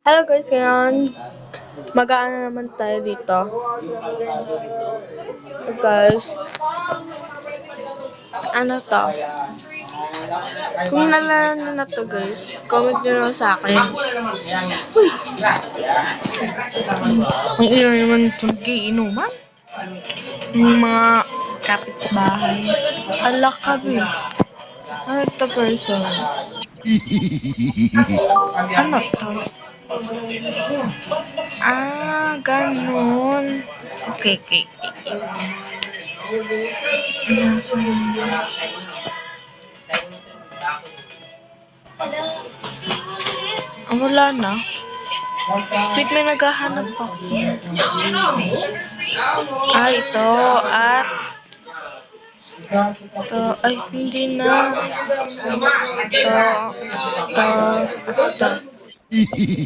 Hello guys, ngayon mag-aano naman tayo dito. So guys, ano to? Kung nalala na to guys, comment nyo lang sa akin. Uy! Ang iyo naman itong inuman. Yung mga kapitbahay. Ala kami. Ano to person? Ano to? Ganun. Okay. Wala na. Wait, may naghahanap ako. Ito. At ito. Ay, hindi na. Ito.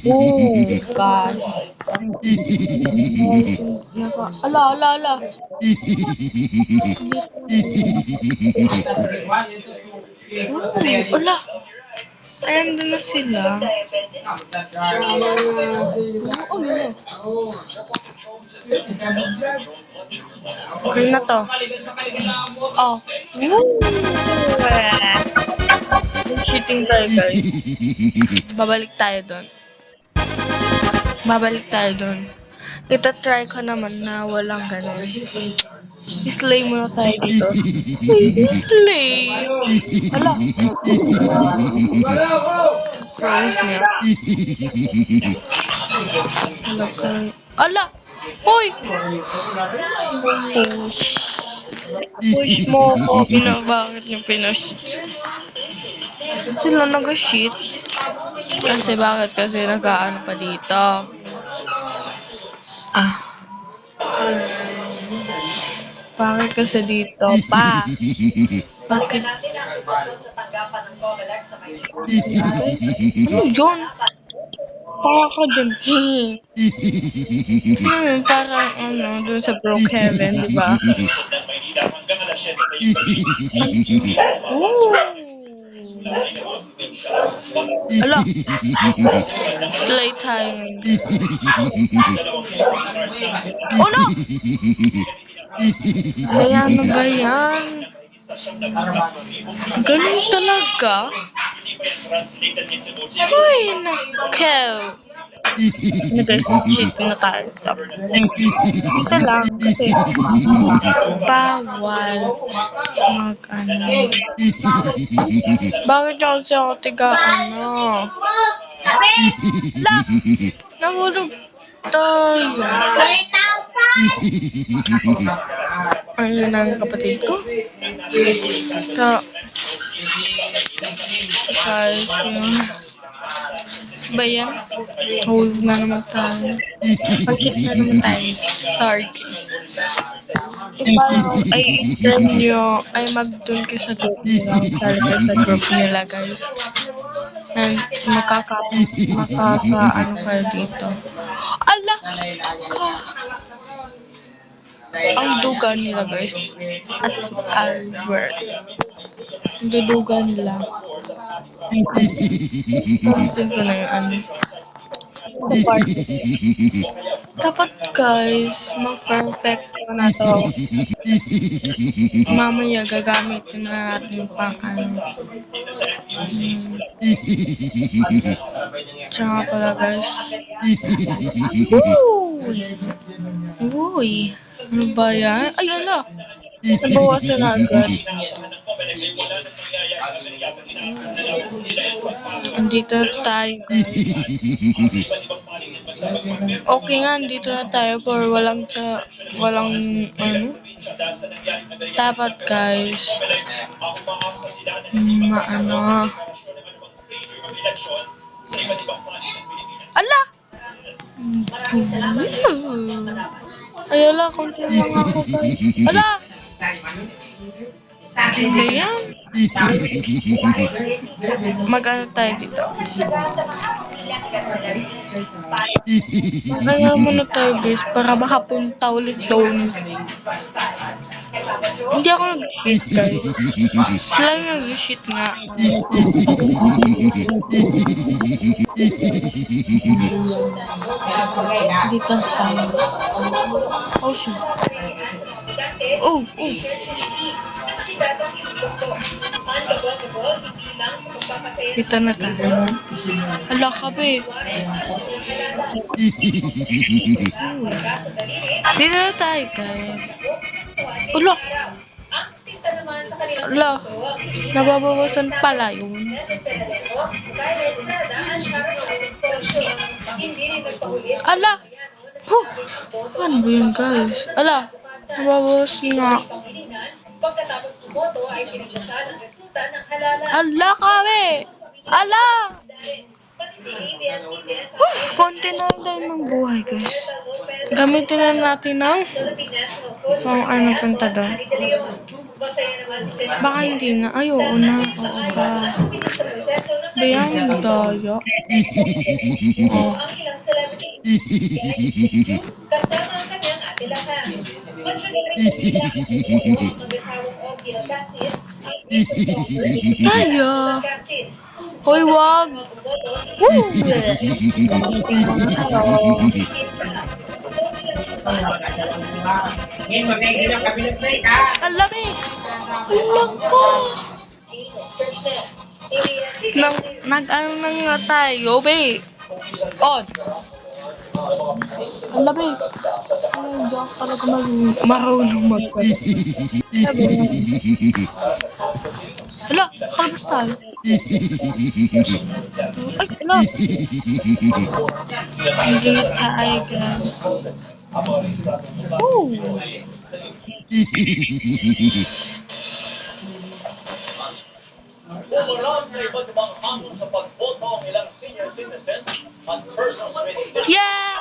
Oh, gosh. Ala. Ala. Ayan doon na sila. Okay na to. Oh. Cheating tayo guys. Babalik tayo doon. Ita-try ko naman na walang ganun. I-slay muna tayo dito. I-slay! Ala! Cross niya. Ala! Hoy! Push mo ako. Bakit niya pinush? Sila nag-shit. Kasi bakit? Kasi nag-aano pa dito. Bakit kasi dito pa? Bakit? Ano yun? Para ka dyan. Parang dun sa Brookhaven, di ba? Ala! Slay tayo ngayon. Oh no! Ano ba yan? Ganun talaga? Uy, nakaw. Nag-cheat na tayo. Ito lang kasi bawal mag-ano. Bakit niya kasi ako nahulog tayo. Ayun ang kapatid ko. Ba yan? Hold na naman tayo. Pag-hit na naman tayo. Sorry. I-turn nyo, mag-dun kayo sa group nila. Sa group nila, guys. And makaka-ano kayo dito. Ala! Ang duga nila, guys. As word. Ang duduga nila. Pansin ko na yung Dapat guys, ma-perfect ko na to. Mamaya gagamitin na natin yung pang Tsaka pala guys. Uy! Ano ba yan? Ay, ala! Nabawasan na agad. Andito tayo guys. Okay nga, andito na tayo for walang dapat guys ala! Ay, ala, konti lang ako guys. Ala! Ano yan? Mag-ano tayo dito? Mag-ano muna tayo guys para makapunta ulit doon. Hindi ako nag-shit, guys. Sila yung nag-shit nga. Dito tayo. Oh, shit. Oh, oh. Kita na tayo. Hala ka, be. Dito na tayo, guys. Ulo. Hala. Nababawasan pala yun. Ala. Huh. Ano ba yun, guys? Ala. Nababawas nga. Pagkatapos bumoto ay pinagdasal ang resulta ng halalan. Ala ka, be. Ala. Konti na lang tayo ng buhay, guys. Gamitin na natin ng kung ano punta doon. Baka hindi na. Ay, oo na. Oo ka. Bayang daya. Oh. Kasama ang kanyang ate lahat. Daya. Hoy, wag. Woo! Ang laki. Ang ko. Nag-ano na nga tayo, be. On. Ang labi. Ay, hindi ako talaga marunong Hala, kalabas tayo. Ay, hala. Hindi tayo, guys. Woo! Umarang sa iba't ibang hamon sa pagboto ang ilang senior citizens at persons with Yeah!